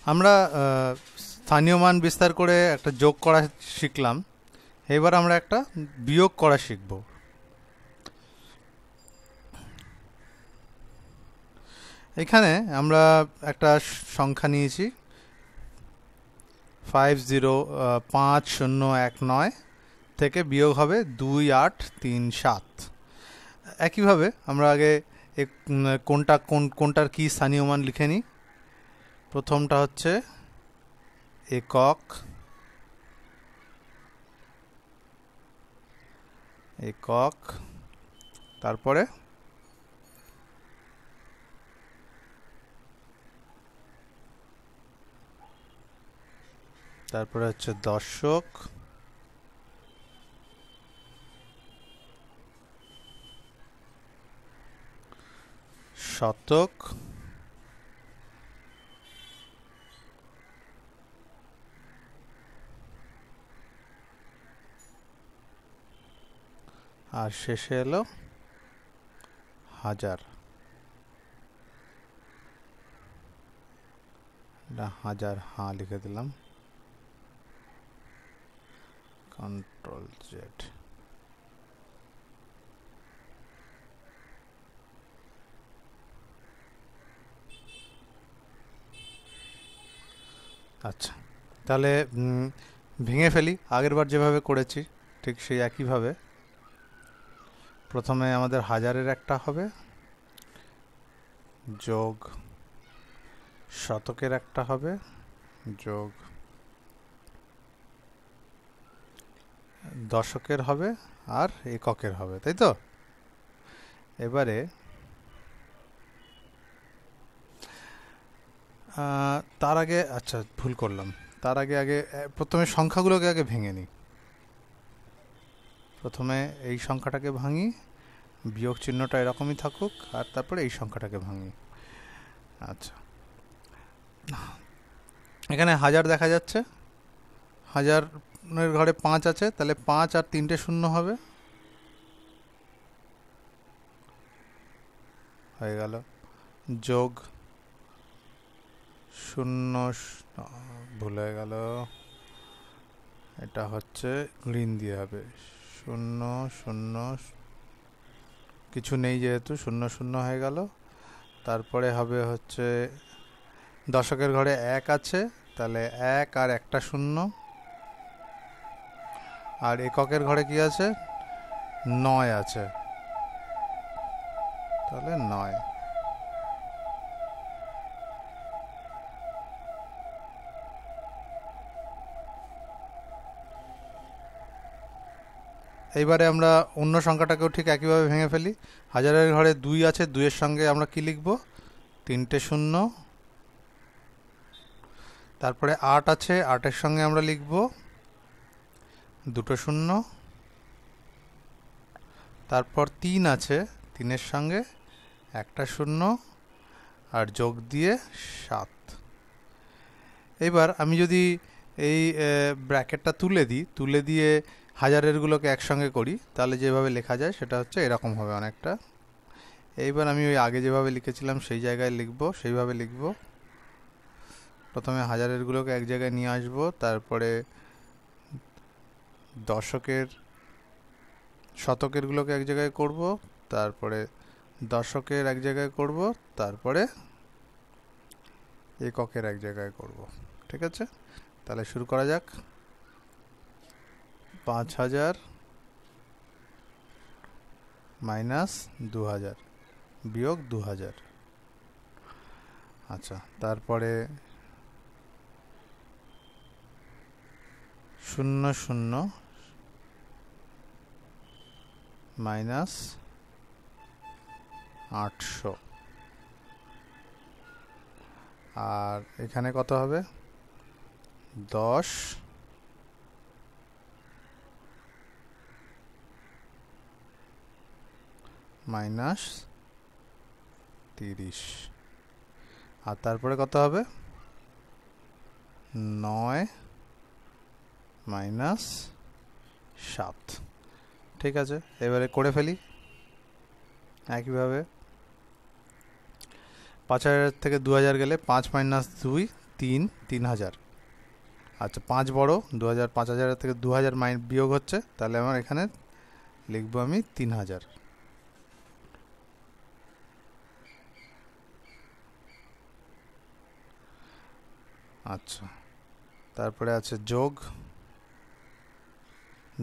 আমরা স্থানীয় মান বিস্তার করে একটা যোগ করা শিখলাম। এবার আমরা একটা বিয়োগ করা শিখব। এখানে আমরা একটা সংখ্যা নিয়েছি 505019 থেকে বিয়োগ হবে 2837। একইভাবে আমরা আগে কোনটার কি স্থানীয় মান লিখে নিই। প্রথমটা হচ্ছে একক, একক, তারপরে হচ্ছে দশক, শতক, আর শেষে এলো হাজার। হাজার লিখে দিলাম, কন্ট্রোল জেড। আচ্ছা, তাহলে ভেঙে ফেলি। আগেরবার যেভাবে করেছি ঠিক সেই একইভাবে প্রথমে আমাদের হাজারের একটা হবে, যোগ শতকের একটা হবে, যোগ দশকের হবে, আর এককের হবে, তাই তো? এবারে তার আগে আচ্ছা ভুল করলাম, তার আগে প্রথমে সংখ্যাগুলোকে আগে ভেঙে নিই। প্রথমে এই সংখ্যাটাকে ভাঙি, বিয়োগ চিহ্নটা এরকমই থাকুক, আর তারপরে এই সংখ্যাটাকে ভাঙি। আচ্ছা, এখানে হাজার দেখা যাচ্ছে, হাজারের ঘরে 5 আছে, তাহলে 5 আর 3টে শূন্য হবে, হয়ে গেল। যোগ শূন্য, ভুল হয়ে গেল, এটা হচ্ছে গ্রিন দিয়ে হবে, 0 0 কিছু নেই যেহেতু 0 0 হয়ে গেল। তারপরে হবে হচ্ছে দশকের ঘরে 1 আছে, তাহলে 1 আর একটা শূন্য, আর এককের ঘরে কি আছে, 9 আছে, তাহলে 9। এইবারে আমরা অন্য সংখ্যাটাকেও ঠিক একইভাবে ভেঙে ফেলি। হাজারের ঘরে 2 আছে, 2-এর সঙ্গে আমরা কি লিখব, 3টে শূন্য। তারপরে 8 আছে, 8-এর সঙ্গে আমরা লিখব 2টো শূন্য। তারপর 3 আছে, 3-এর সঙ্গে একটা শূন্য, আর যোগ দিয়ে 7। এবার আমি যদি এই ব্র্যাকেটটা তুলে দিয়ে হাজারেরগুলোকে একসঙ্গে করি, তাহলে যেভাবে লেখা যায় সেটা হচ্ছে এরকম হবে অনেকটা। এইবার আমি ওই আগে যেভাবে লিখেছিলাম সেই জায়গায় লিখব, সেইভাবে লিখব। প্রথমে হাজারেরগুলোকে এক জায়গায় নিয়ে আসবো, তারপরে শতকেরগুলোকে এক জায়গায় করব, তারপরে দশকের এক জায়গায় করব, তারপরে এককের এক জায়গায় করব। ঠিক আছে, তাহলে শুরু করা যাক। 5000 মাইনাস 2000 বিয়োগ 2000। আচ্ছা, তারপরে 0 0 মাইনাস 800, আর এখানে কত হবে, 10 মাইনাস 30, আর তারপরে কত হবে, 9 মাইনাস 7। ঠিক আছে, এবারে করে ফেলি একইভাবে। 5000 থেকে 2000 গেলে 5 মাইনাস 2 3000। আচ্ছা 5 বড়, 2000, 5000 থেকে 2000 বিয়োগ হচ্ছে, তাহলে আমার এখানে লিখবো আমি 3000। আচ্ছা, তারপরে আছে যোগ।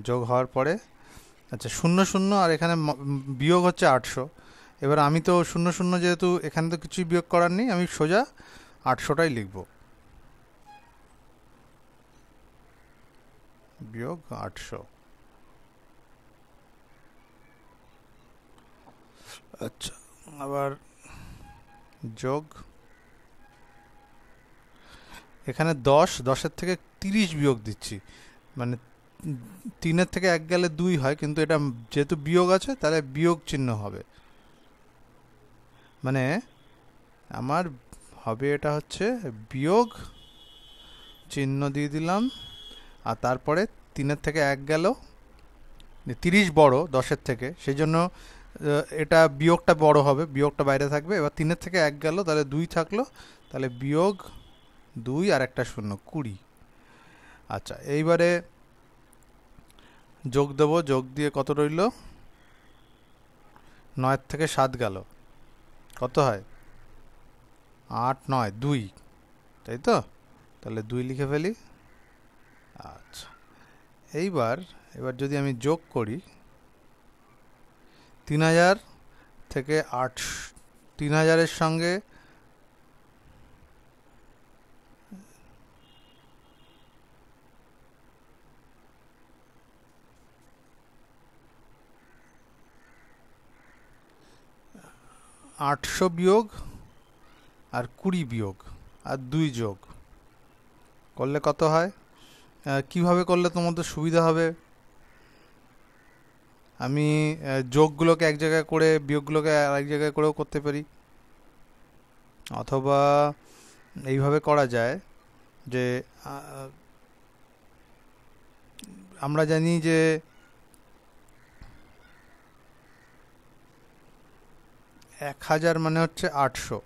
যোগ হওয়ার পরে আচ্ছা 00 আর এখানে বিয়োগ হচ্ছে 800। এবার আমি তো 00 যেহেতু এখানে তো কিছুই বিয়োগ করার নেই, আমি সোজা 800টাই লিখব, বিয়োগ 800। আচ্ছা, আবার যোগ, এখানে 10 থেকে 30 বিয়োগ দিচ্ছি, মানে 3-এর থেকে 1 গেলে 2 হয়, কিন্তু এটা যেহেতু বিয়োগ আছে তাহলে বিয়োগ চিহ্ন হবে, মানে আমার হবে এটা হচ্ছে বিয়োগ চিহ্ন দিয়ে দিলাম। আর তারপরে 3-এর থেকে 1 গেল, 30 বড় 10-এর থেকে, সেই জন্য এটা বিয়োগটা বড় হবে, বিয়োগটা বাইরে থাকবে। এবার 3-এর থেকে 1 গেল, তাহলে 2 থাকলো, তাহলে বিয়োগ 2 আর একটা 0, 20। আচ্ছা, এইবারে যোগ দেবো, যোগ দিয়ে কত রইল, 9 থেকে 7 গেল, কত হয়, 8, 9, 2, তাই তো, তাহলে 2 লিখে ফেলি। আচ্ছা, এবার যদি আমি যোগ করি, 3000 থেকে 8, 3000-এর সঙ্গে 800 বিয়োগ আর 20 বিয়োগ আর 2 যোগ করলে কত হয়, কিভাবে করলে তোমাদের সুবিধা হবে, আমি যোগগুলোকে এক জায়গায় করে বিয়োগগুলোকে আরেক জায়গায় করেও করতে পারি, অথবা এইভাবে করা যায় যে আমরা জানি যে 1000 মানে হচ্ছে 800,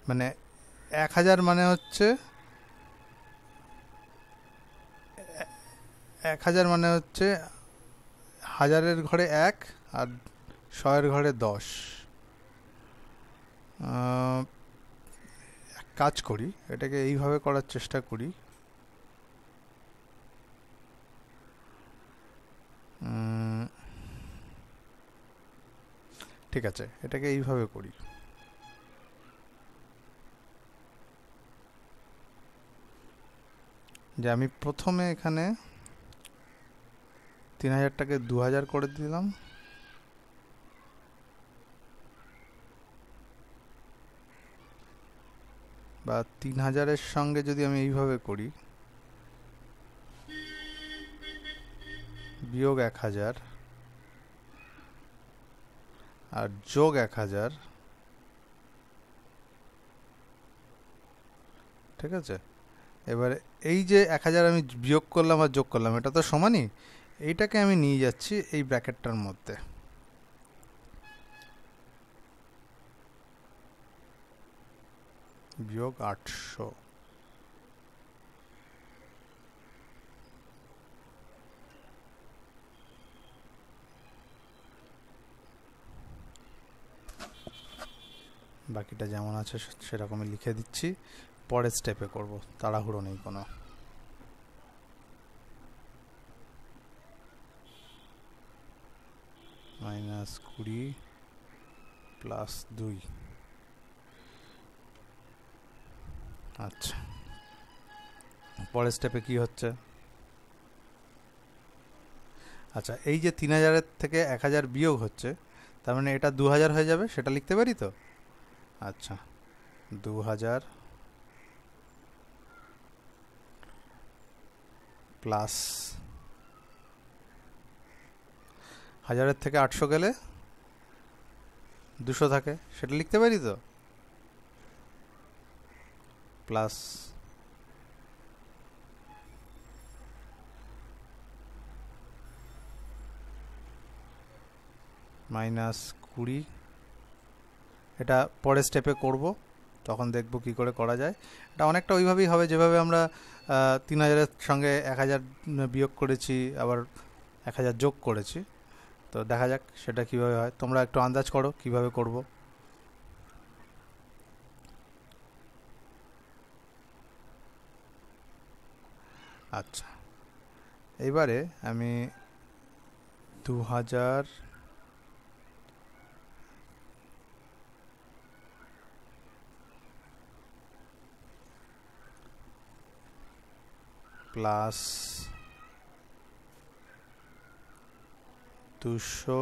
মানে 1000 মানে হচ্ছে 1000 মানে হচ্ছে হাজারের ঘরে 1 আর 100-এর ঘরে 10। এক কাজ করি, এটাকে এইভাবে করার চেষ্টা করি, ঠিক আছে, এটাকে এইভাবে করি, যে আমি প্রথমে এখানে 3000টাকে 2000 করে দিলাম, বা 3000-এর সঙ্গে যদি আমি এইভাবে করি, বিয়োগ 1000 আর যোগ 1000, ঠিক আছে। এবারে এই যে 1000 আমি বিয়োগ করলাম আর যোগ করলাম, এটা তো সমানই, এইটাকে আমি নিয়ে যাচ্ছি এই ব্র্যাকেটটার মধ্যে, বিয়োগ 800। বাকিটা যেমন আছে সেরকমই লিখে দিচ্ছি, পরের স্টেপে করব, তাড়াহুড়ো নেই কোনো। -20 + 2। আচ্ছা, পরের স্টেপে কি হচ্ছে, আচ্ছা এই যে 3000-এর থেকে 1000 বিয়োগ হচ্ছে, তার মানে এটা 2000 হয়ে যাবে, সেটা লিখতে পারি তো। আচ্ছা, 2000 প্লাস 1000-এর থেকে 800 গেলে 200 থাকে, সেটা লিখতে পারি তো, প্লাস -20, এটা পরের স্টেপে করব, তখন দেখব কি করে করা যায়। এটা অনেকটা ওইভাবেই হবে যেভাবে আমরা 3000-এর সঙ্গে 1000 বিয়োগ করেছি, আবার 1000 যোগ করেছি। তো দেখা যাক সেটা কিভাবে হয়, তোমরা একটু আন্দাজ করো কিভাবে করব। আচ্ছা, এইবারে আমি 2000 প্লাস 200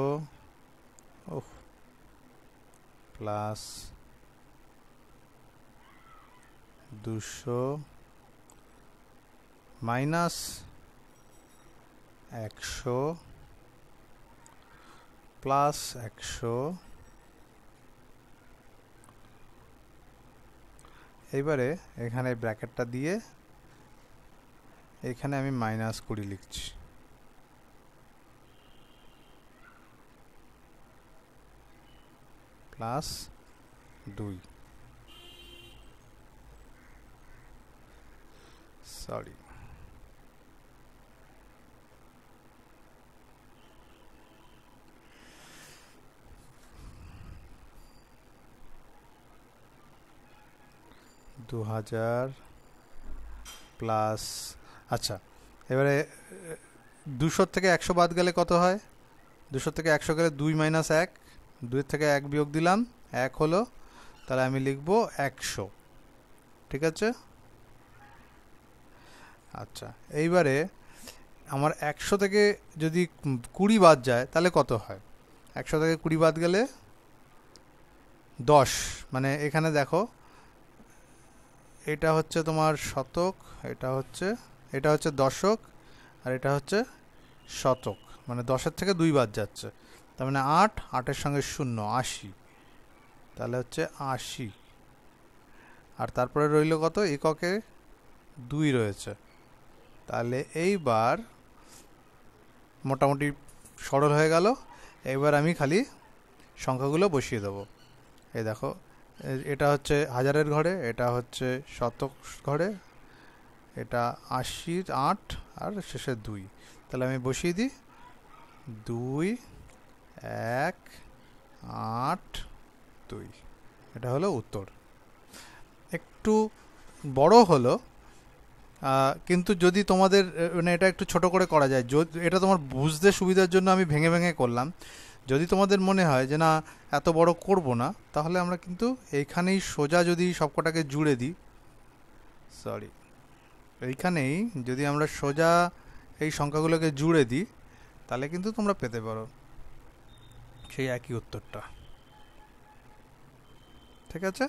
প্লাস 200 মাইনাস 100 প্লাস 100। এইবারে এখানে ব্র্যাকেটটা দিয়ে এখানে আমি -20 লিখছি। প্লাস 2, সরি, প্লাস, আচ্ছা এবারে 200 থেকে 100 বাদ গেলে কত হয়? 200 থেকে 100 গেলে 2 মাইনাস 1, 2 থেকে 1 বিয়োগ দিলাম, 1 হলো, তাহলে আমি লিখব 100। ঠিক আছে? আচ্ছা, এইবারে আমার 100 থেকে যদি 20 বাদ যায় তাহলে কত হয়? 100 থেকে 20 বাদ গেলে 10, মানে এখানে দেখো এটা হচ্ছে তোমার শতক, এটা হচ্ছে দশক, আর এটা হচ্ছে শতক, মানে 10-এর থেকে 2 বাদ যাচ্ছে, তার মানে 8, 8-এর সঙ্গে 0, 80, তাহলে হচ্ছে 80। আর তারপরে রইল কত? এককে 2 রয়েছে। তাহলে এইবার মোটামুটি সরল হয়ে গেল। এবার আমি খালি সংখ্যাগুলো বসিয়ে দেবো। এই দেখো, এটা হচ্ছে হাজারের ঘরে, এটা হচ্ছে শতক ঘরে, এটা 80, 8 আর শেষে 2। তাহলে আমি বসিয়ে দিই 2, 1, 8, 2। এটা হলো উত্তর। একটু বড় হলো, কিন্তু যদি তোমাদের মানে এটা একটু ছোট করে করা যায়, এটা তোমার বুঝতে সুবিধার জন্য আমি ভেঙে ভেঙে করলাম। যদি তোমাদের মনে হয় যে না এত বড় করব না, তাহলে আমরা কিন্তু এইখানেই সোজা যদি সবকটাকে জুড়ে দিই, সরি, এইখানেই যদি আমরা সোজা এই সংখ্যাগুলোকে জুড়ে দিই, তাহলে কিন্তু তোমরা পেতে পারো সেই একই উত্তরটা। ঠিক আছে?